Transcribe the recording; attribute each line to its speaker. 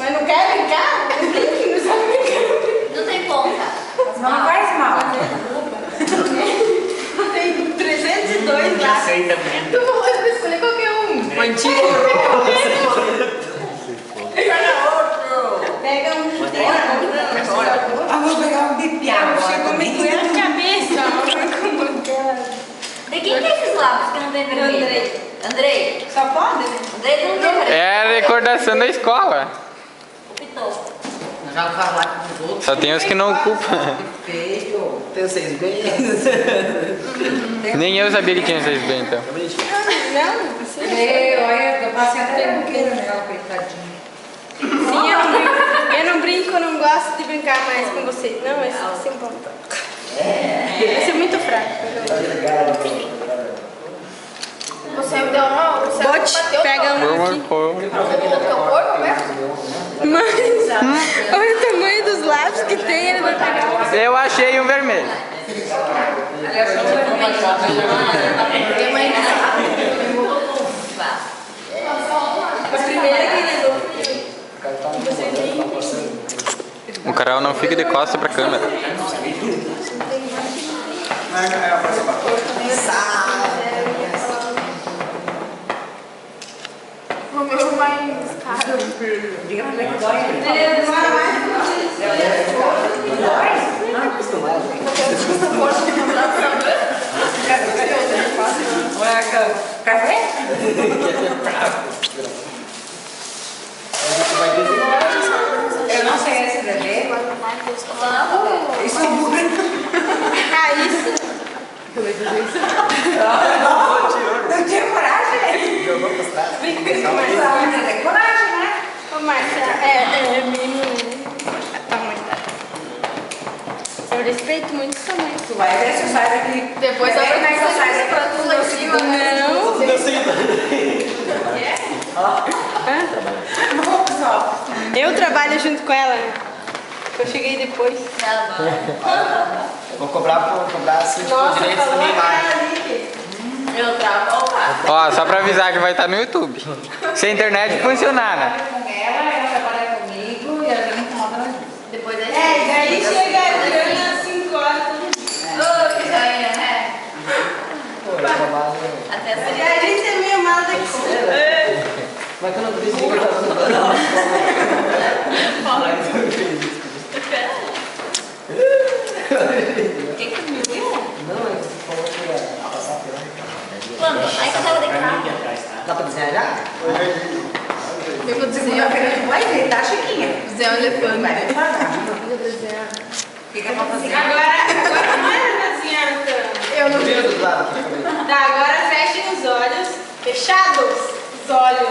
Speaker 1: Mas não quer brincar? Não sabe brincar.
Speaker 2: Não tem ponta.
Speaker 3: Não faz mal.
Speaker 1: Tem 302 lá.
Speaker 4: Sei também.
Speaker 1: Tu falou pra escolher qualquer um.
Speaker 3: O antigo
Speaker 1: Pega um.
Speaker 3: vou pegar um bipiado.
Speaker 1: Chegou me doer a cabeça.
Speaker 2: De quem que é esses lápis que não tem vermelho?
Speaker 1: Andrei.
Speaker 2: Andrei?
Speaker 1: Só pode, né?
Speaker 2: Andrei não tem vermelho.
Speaker 5: É a recordação da escola.
Speaker 2: O Pitou.
Speaker 3: Já faz lá com os outros.
Speaker 5: Só tem os que não ocupam.
Speaker 3: Feio. Tem vocês bem?
Speaker 5: Nem eu sabia que tinha esses bem, então.
Speaker 1: Não, sim.
Speaker 3: Olha, eu passei até um pouquinho nela, coitadinha.
Speaker 1: Sim, eu não brinco, eu não gosto de brincar mais com vocês. Não, esse é um ponto. Esse é muito fraco.
Speaker 6: Você me deu uma. Você
Speaker 1: Bote,
Speaker 6: bateu
Speaker 1: pega
Speaker 6: no
Speaker 1: um aqui.
Speaker 6: teu corpo mesmo?
Speaker 1: Mas, olha o tamanho dos lápis que tem, ele vai pegar.
Speaker 5: Eu achei um vermelho.
Speaker 6: Tem uma
Speaker 1: A primeira que ele levou.
Speaker 5: O Carol não fica de costas pra câmera.
Speaker 6: O meu mais caro.
Speaker 3: Diga pra mim que dói.
Speaker 1: Demora mais do que vocês.
Speaker 3: Não é acostumado. Olha, café? Eu não sei esse bebê. Isso é burro.
Speaker 1: Ah, isso.
Speaker 3: Não tinha coragem. Mas tem coragem, né?
Speaker 1: Ô, Márcia, é mínimo. Tamanho. Eu respeito muito o tamanho.
Speaker 3: Tu vai ver se eu saio daqui.
Speaker 6: Depois eu vou
Speaker 3: que eu saio
Speaker 6: pra tudo em cima.
Speaker 1: Não. Eu trabalho junto com ela. Eu cheguei depois.
Speaker 4: Vou cobrar assim por
Speaker 1: Nossa,
Speaker 4: direitos
Speaker 1: falou
Speaker 4: da
Speaker 1: a
Speaker 4: minha
Speaker 1: cara
Speaker 4: imagem.
Speaker 1: ali.
Speaker 6: Eu travo.
Speaker 5: Ó, só pra avisar que vai estar no YouTube. Se a internet funcionar, né?
Speaker 3: Com ela trabalha comigo e ela me incomoda nas duas.
Speaker 6: Depois da
Speaker 1: É, daí chega a Adriana às 5 horas todo dia.
Speaker 6: Ô, que joinha, né? Até
Speaker 1: E a gente é meio mal daqui.
Speaker 4: Mas que eu não preciso.
Speaker 2: Quem que me viu?
Speaker 4: Não, você falou que ia passar pela.
Speaker 2: Quando? Aí que tava de carro.
Speaker 4: Dá pra desenhar já?
Speaker 6: Eu vou dizer,
Speaker 3: Segunda-feira tu vai ver, tá, Chiquinha?
Speaker 6: dizer um elefante.
Speaker 3: Vai devagar. Fica pra fazer.
Speaker 1: Agora não é desenhar tanto.
Speaker 6: Eu não
Speaker 4: Meu Deus, lado.
Speaker 1: Tá, agora fechem os olhos. Fechados os olhos.